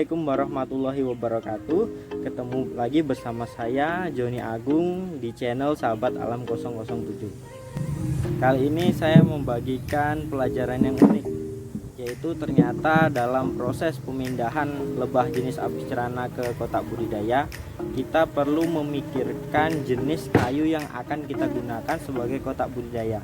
Assalamualaikum warahmatullahi wabarakatuh. Ketemu lagi bersama saya Joni Agung di channel Sahabat Alam 007. Kali ini saya membagikan pelajaran yang unik, yaitu ternyata dalam proses pemindahan lebah jenis apis cerana ke kotak budidaya, kita perlu memikirkan jenis kayu yang akan kita gunakan sebagai kotak budidaya.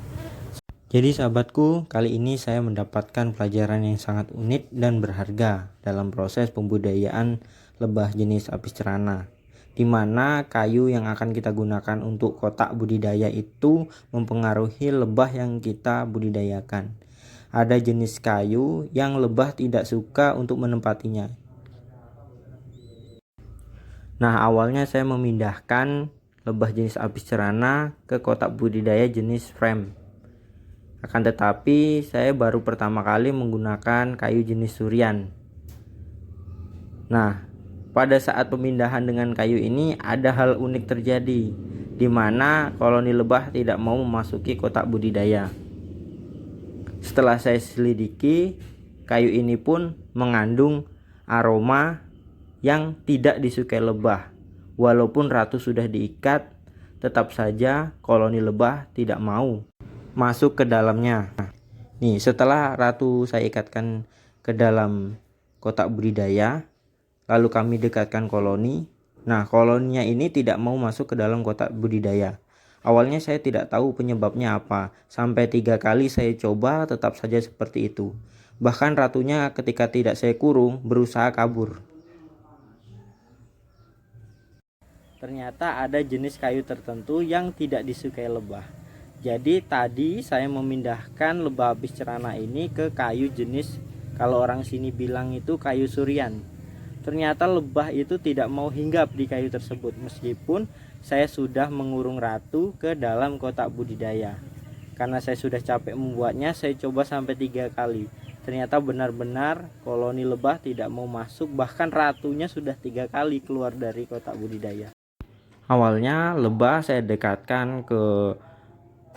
Jadi sahabatku, kali ini saya mendapatkan pelajaran yang sangat unik dan berharga dalam proses pembudidayaan lebah jenis apis cerana, di mana kayu yang akan kita gunakan untuk kotak budidaya itu mempengaruhi lebah yang kita budidayakan. Ada jenis kayu yang lebah tidak suka untuk menempatinya. Nah, awalnya saya memindahkan lebah jenis apis cerana ke kotak budidaya jenis frame. Akan tetapi saya baru pertama kali menggunakan kayu jenis surian. Nah, pada saat pemindahan dengan kayu ini ada hal unik terjadi, di mana koloni lebah tidak mau memasuki kotak budidaya. Setelah saya selidiki, kayu ini pun mengandung aroma yang tidak disukai lebah. Walaupun ratu sudah diikat, tetap saja koloni lebah tidak mau masuk ke dalamnya. Nih, setelah ratu saya ikatkan ke dalam kotak budidaya, lalu kami dekatkan koloni. Nah, koloninya ini tidak mau masuk ke dalam kotak budidaya. Awalnya saya tidak tahu penyebabnya apa. Sampai 3 kali saya coba, tetap saja seperti itu. Bahkan ratunya ketika tidak saya kurung berusaha kabur. Ternyata ada jenis kayu tertentu yang tidak disukai lebah. Jadi tadi saya memindahkan lebah apis cerana ini ke kayu jenis, kalau orang sini bilang itu kayu surian. Ternyata lebah itu tidak mau hinggap di kayu tersebut, meskipun saya sudah mengurung ratu ke dalam kotak budidaya. Karena saya sudah capek membuatnya, saya coba sampai 3 kali. Ternyata benar-benar koloni lebah tidak mau masuk, bahkan ratunya sudah 3 kali keluar dari kotak budidaya. Awalnya lebah saya dekatkan ke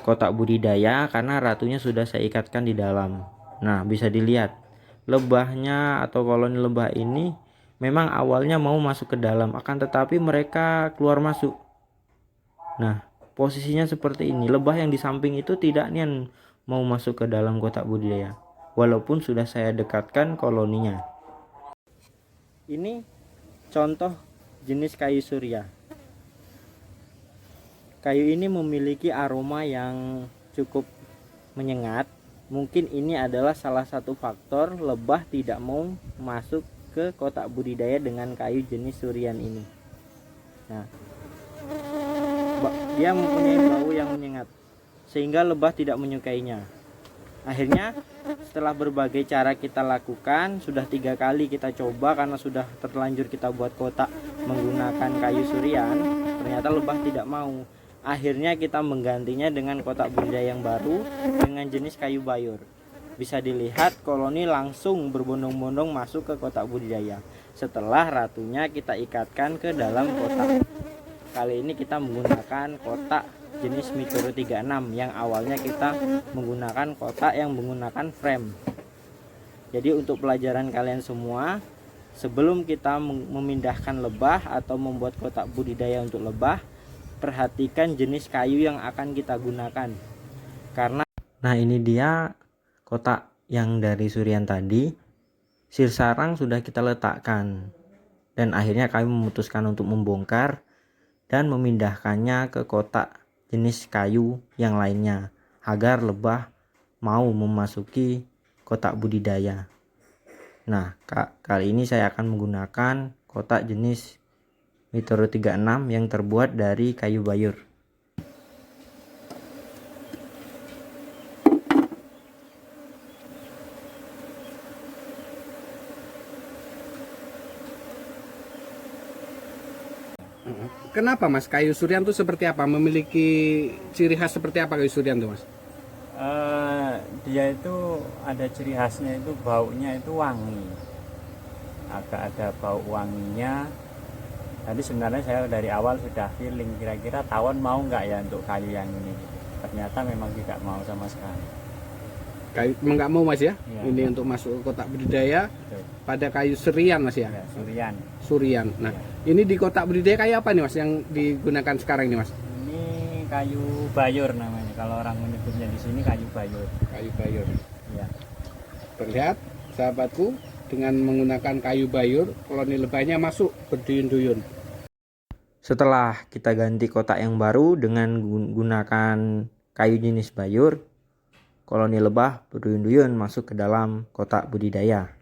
kotak budidaya karena ratunya sudah saya ikatkan di dalam. Nah, bisa dilihat lebahnya atau koloni lebah ini memang awalnya mau masuk ke dalam, akan tetapi mereka keluar masuk. Nah, posisinya seperti ini. Lebah yang di samping itu tidak nian mau masuk ke dalam kotak budidaya, walaupun sudah saya dekatkan koloninya. Ini contoh jenis kayu surya. Kayu ini memiliki aroma yang cukup menyengat. Mungkin ini adalah salah satu faktor lebah tidak mau masuk ke kotak budidaya dengan kayu jenis surian ini. Nah, dia mempunyai bau yang menyengat sehingga lebah tidak menyukainya. Akhirnya setelah berbagai cara kita lakukan, sudah 3 kali kita coba karena sudah terlanjur kita buat kotak menggunakan kayu surian, ternyata lebah tidak mau. Akhirnya kita menggantinya dengan kotak budidaya yang baru dengan jenis kayu bayur. Bisa dilihat koloni langsung berbondong-bondong masuk ke kotak budidaya setelah ratunya kita ikatkan ke dalam kotak. Kali ini kita menggunakan kotak jenis Mikoro 36 yang awalnya kita menggunakan kotak yang menggunakan frame. Jadi untuk pelajaran kalian semua, sebelum kita memindahkan lebah atau membuat kotak budidaya untuk lebah, perhatikan jenis kayu yang akan kita gunakan. Karena nah, ini dia kotak yang dari surian tadi. Sirsarang sudah kita letakkan dan akhirnya kami memutuskan untuk membongkar dan memindahkannya ke kotak jenis kayu yang lainnya agar lebah mau memasuki kotak budidaya. Nah, kali ini saya akan menggunakan kotak jenis Mikoro 36 yang terbuat dari kayu bayur. Kenapa Mas kayu surian itu seperti apa? Memiliki ciri khas seperti apa kayu surian itu Mas? Dia itu ada ciri khasnya, itu baunya itu wangi, agak ada bau wanginya. Jadi sebenarnya saya dari awal sudah feeling kira-kira tawon mau nggak ya untuk kayu yang ini. Ternyata memang tidak mau sama sekali. Kayu nggak mau Mas ya? Iya. Ini untuk masuk ke kotak budidaya Betul. pada kayu surian Mas ya? Ya, surian. Surian. Nah, ini di kotak budidaya kayu apa nih Mas yang digunakan sekarang ini Mas? Ini kayu bayur namanya. Kalau orang menyebutnya di sini kayu bayur. Kayu bayur. Ya. Terlihat sahabatku, dengan menggunakan kayu bayur, koloni lebahnya masuk berduyun-duyun. Setelah kita ganti kotak yang baru dengan gunakan kayu jenis bayur, koloni lebah berduyun-duyun masuk ke dalam kotak budidaya.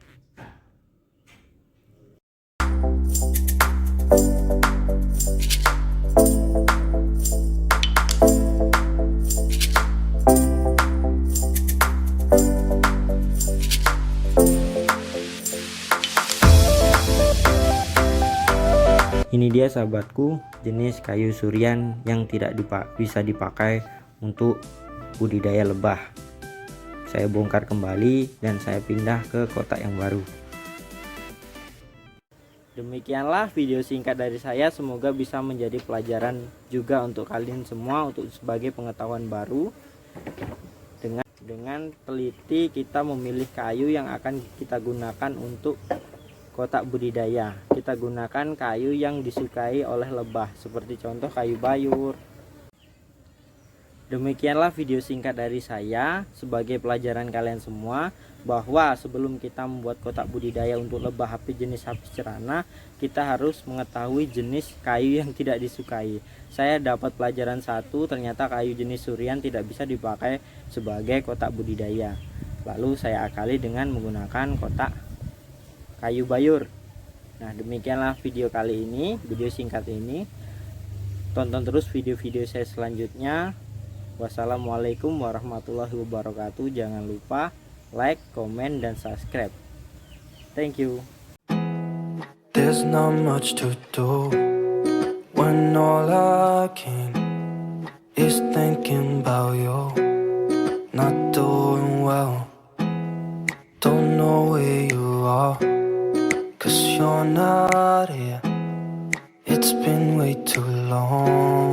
Ini dia sahabatku, jenis kayu surian yang tidak bisa dipakai untuk budidaya lebah. Saya bongkar kembali dan saya pindah ke kotak yang baru. Demikianlah video singkat dari saya, semoga bisa menjadi pelajaran juga untuk kalian semua, untuk sebagai pengetahuan baru. Dengan teliti kita memilih kayu yang akan kita gunakan untuk kotak budidaya. Kita gunakan kayu yang disukai oleh lebah, seperti contoh kayu bayur. Demikianlah video singkat dari saya sebagai pelajaran kalian semua, bahwa sebelum kita membuat kotak budidaya untuk lebah jenis hapis cerana, kita harus mengetahui jenis kayu yang tidak disukai. Saya dapat pelajaran satu, ternyata kayu jenis surian tidak bisa dipakai sebagai kotak budidaya. Lalu saya akali dengan menggunakan kotak kayu bayur. Nah, demikianlah video kali ini, video singkat ini. Tonton terus video-video saya selanjutnya. Wassalamualaikum warahmatullahi wabarakatuh. Jangan lupa like, comment, dan subscribe. Thank you. There's not much to do when all I can is thinking about you. Not doing well, don't know where you are, 'cause you're not here. It's been way too long.